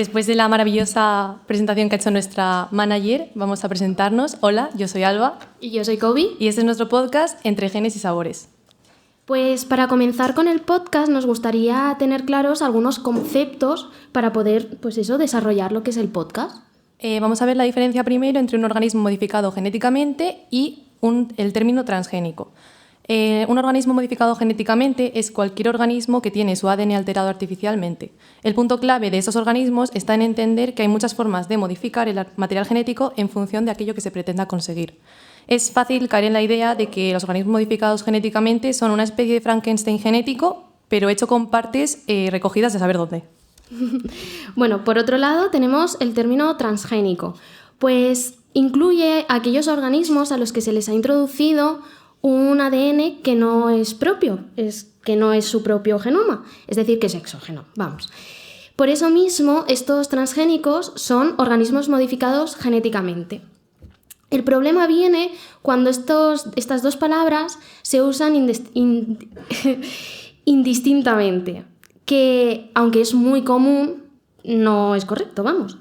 Después de la maravillosa presentación que ha hecho nuestra manager, vamos a presentarnos. Hola, yo soy Alba. Y yo soy Kobe. Y este es nuestro podcast Entre Genes y Sabores. Pues para comenzar con el podcast nos gustaría tener claros algunos conceptos para poder, desarrollar lo que es el podcast. Vamos a ver la diferencia primero entre un organismo modificado genéticamente y el término transgénico. Un organismo modificado genéticamente es cualquier organismo que tiene su ADN alterado artificialmente. El punto clave de esos organismos está en entender que hay muchas formas de modificar el material genético en función de aquello que se pretenda conseguir. Es fácil caer en la idea de que los organismos modificados genéticamente son una especie de Frankenstein genético, pero hecho con partes recogidas de saber dónde. Bueno, por otro lado tenemos el término transgénico, pues incluye aquellos organismos a los que se les ha introducido un ADN que no es propio, que no es su propio genoma, es decir, que es exógeno, vamos. Por eso mismo, estos transgénicos son organismos modificados genéticamente. El problema viene cuando estas dos palabras se usan indistintamente, que, aunque es muy común, no es correcto, vamos.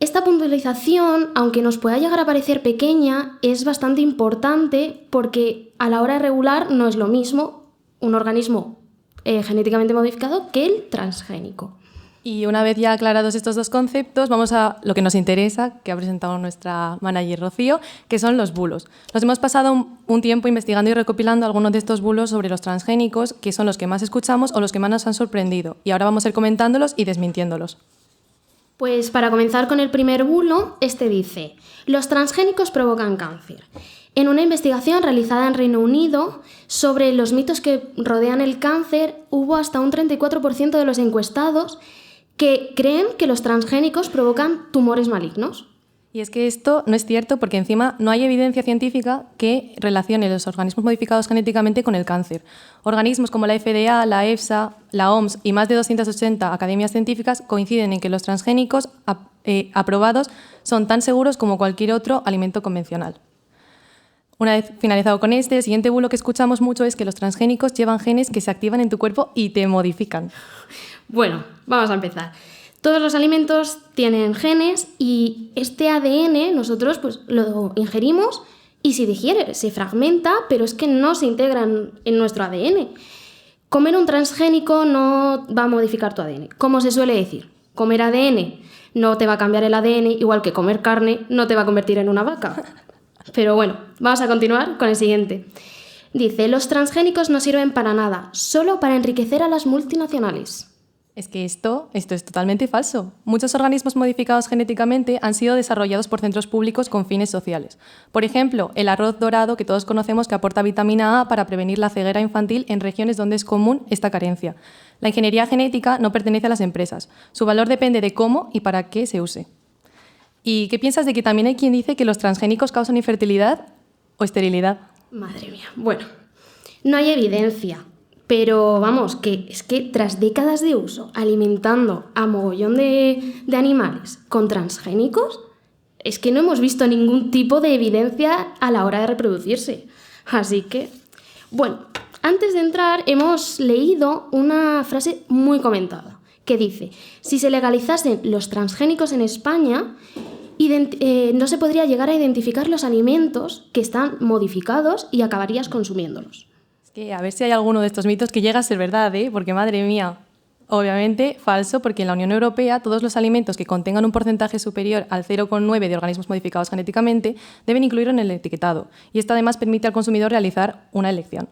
Esta puntualización, aunque nos pueda llegar a parecer pequeña, es bastante importante porque a la hora de regular no es lo mismo un organismo genéticamente modificado que el transgénico. Y una vez ya aclarados estos dos conceptos, vamos a lo que nos interesa, que ha presentado nuestra manager Rocío, que son los bulos. Nos hemos pasado un tiempo investigando y recopilando algunos de estos bulos sobre los transgénicos, que son los que más escuchamos o los que más nos han sorprendido. Y ahora vamos a ir comentándolos y desmintiéndolos. Pues para comenzar con el primer bulo, este dice: los transgénicos provocan cáncer. En una investigación realizada en Reino Unido sobre los mitos que rodean el cáncer, hubo hasta un 34% de los encuestados que creen que los transgénicos provocan tumores malignos. Y es que esto no es cierto porque encima no hay evidencia científica que relacione los organismos modificados genéticamente con el cáncer. Organismos como la FDA, la EFSA, la OMS y más de 280 academias científicas coinciden en que los transgénicos aprobados son tan seguros como cualquier otro alimento convencional. Una vez finalizado con el siguiente bulo que escuchamos mucho es que los transgénicos llevan genes que se activan en tu cuerpo y te modifican. Bueno, vamos a empezar. Todos los alimentos tienen genes y este ADN nosotros lo ingerimos y se digiere, se fragmenta, pero es que no se integra en nuestro ADN. Comer un transgénico no va a modificar tu ADN. Como se suele decir, comer ADN no te va a cambiar el ADN, igual que comer carne no te va a convertir en una vaca. Pero bueno, vamos a continuar con el siguiente. Dice: los transgénicos no sirven para nada, solo para enriquecer a las multinacionales. Es que esto es totalmente falso. Muchos organismos modificados genéticamente han sido desarrollados por centros públicos con fines sociales. Por ejemplo, el arroz dorado, que todos conocemos, que aporta vitamina A para prevenir la ceguera infantil en regiones donde es común esta carencia. La ingeniería genética no pertenece a las empresas. Su valor depende de cómo y para qué se use. ¿Y qué piensas de que también hay quien dice que los transgénicos causan infertilidad o esterilidad? Madre mía, bueno, no hay evidencia. Pero vamos, que es que tras décadas de uso, alimentando a mogollón de animales con transgénicos, es que no hemos visto ningún tipo de evidencia a la hora de reproducirse. Así que, bueno, antes de entrar hemos leído una frase muy comentada que dice: si se legalizasen los transgénicos en España, no se podría llegar a identificar los alimentos que están modificados y acabarías consumiéndolos. Que a ver si hay alguno de estos mitos que llega a ser verdad, porque madre mía, obviamente falso, porque en la Unión Europea todos los alimentos que contengan un porcentaje superior al 0,9 de organismos modificados genéticamente deben incluirlo en el etiquetado, y esto además permite al consumidor realizar una elección.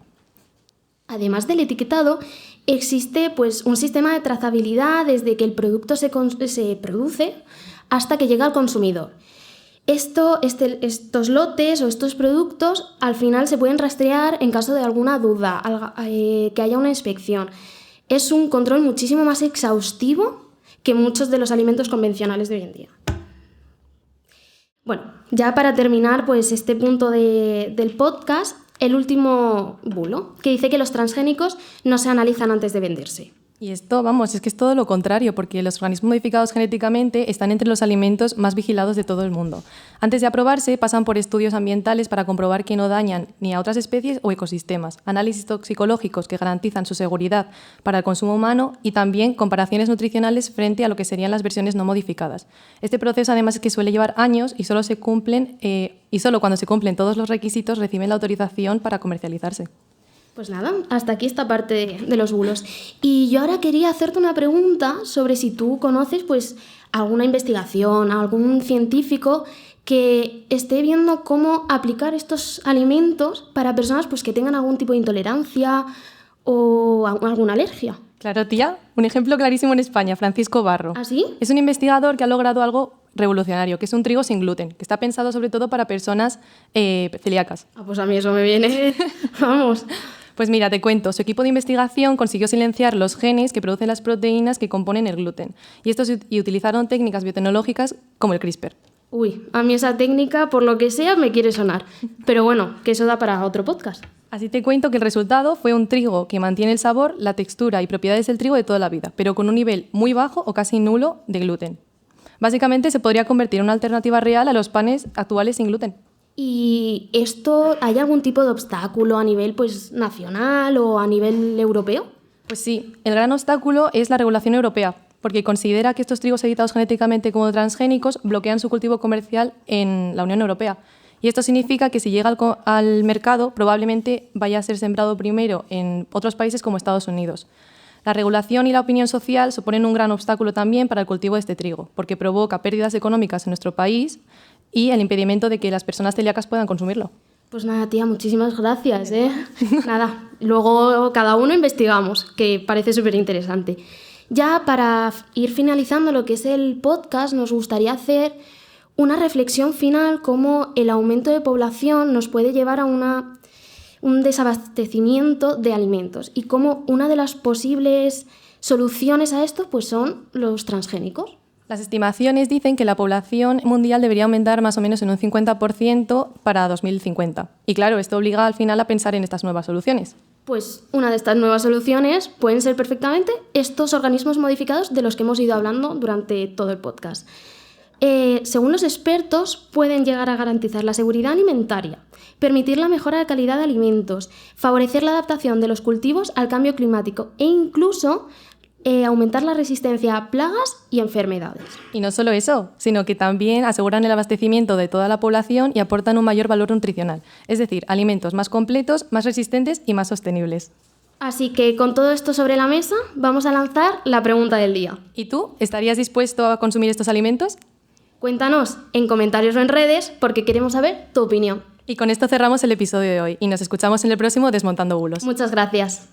Además del etiquetado, existe un sistema de trazabilidad desde que el producto se produce hasta que llega al consumidor. Estos lotes o estos productos al final se pueden rastrear en caso de alguna duda, que haya una inspección. Es un control muchísimo más exhaustivo que muchos de los alimentos convencionales de hoy en día. Bueno, ya para terminar este punto del podcast, el último bulo, que dice que los transgénicos no se analizan antes de venderse. Y esto, vamos, es que es todo lo contrario, porque los organismos modificados genéticamente están entre los alimentos más vigilados de todo el mundo. Antes de aprobarse, pasan por estudios ambientales para comprobar que no dañan ni a otras especies o ecosistemas, análisis toxicológicos que garantizan su seguridad para el consumo humano y también comparaciones nutricionales frente a lo que serían las versiones no modificadas. Este proceso, además, es que suele llevar años y solo cuando se cumplen todos los requisitos reciben la autorización para comercializarse. Pues nada, hasta aquí esta parte de los bulos. Y yo ahora quería hacerte una pregunta sobre si tú conoces pues alguna investigación, algún científico que esté viendo cómo aplicar estos alimentos para personas pues que tengan algún tipo de intolerancia o alguna alergia. Claro, tía. Un ejemplo clarísimo en España, Francisco Barro. ¿Ah, sí? Es un investigador que ha logrado algo revolucionario, que es un trigo sin gluten, que está pensado sobre todo para personas celíacas. Ah, pues a mí eso me viene, vamos. Pues mira, te cuento, su equipo de investigación consiguió silenciar los genes que producen las proteínas que componen el gluten y utilizaron técnicas biotecnológicas como el CRISPR. Uy, a mí esa técnica, por lo que sea, me quiere sonar. Pero bueno, que eso da para otro podcast. Así te cuento que el resultado fue un trigo que mantiene el sabor, la textura y propiedades del trigo de toda la vida, pero con un nivel muy bajo o casi nulo de gluten. Básicamente se podría convertir en una alternativa real a los panes actuales sin gluten. ¿Y esto hay algún tipo de obstáculo a nivel pues nacional o a nivel europeo? Pues sí, el gran obstáculo es la regulación europea, porque considera que estos trigos editados genéticamente como transgénicos bloquean su cultivo comercial en la Unión Europea. Y esto significa que si llega al mercado, probablemente vaya a ser sembrado primero en otros países como Estados Unidos. La regulación y la opinión social suponen un gran obstáculo también para el cultivo de este trigo, porque provoca pérdidas económicas en nuestro país y el impedimento de que las personas celíacas puedan consumirlo. Pues nada, tía, muchísimas gracias, ¿eh? Nada, luego cada uno investigamos, que parece súper interesante. Ya para ir finalizando lo que es el podcast, nos gustaría hacer una reflexión final, cómo el aumento de población nos puede llevar a un desabastecimiento de alimentos y cómo una de las posibles soluciones a esto pues son los transgénicos. Las estimaciones dicen que la población mundial debería aumentar más o menos en un 50% para 2050. Y claro, esto obliga al final a pensar en estas nuevas soluciones. Pues una de estas nuevas soluciones pueden ser perfectamente estos organismos modificados de los que hemos ido hablando durante todo el podcast. Según los expertos, pueden llegar a garantizar la seguridad alimentaria, permitir la mejora de calidad de alimentos, favorecer la adaptación de los cultivos al cambio climático e incluso aumentar la resistencia a plagas y enfermedades. Y no solo eso, sino que también aseguran el abastecimiento de toda la población y aportan un mayor valor nutricional, es decir, alimentos más completos, más resistentes y más sostenibles. Así que con todo esto sobre la mesa, vamos a lanzar la pregunta del día. ¿Y tú? ¿Estarías dispuesto a consumir estos alimentos? Cuéntanos en comentarios o en redes porque queremos saber tu opinión. Y con esto cerramos el episodio de hoy y nos escuchamos en el próximo Desmontando Bulos. Muchas gracias.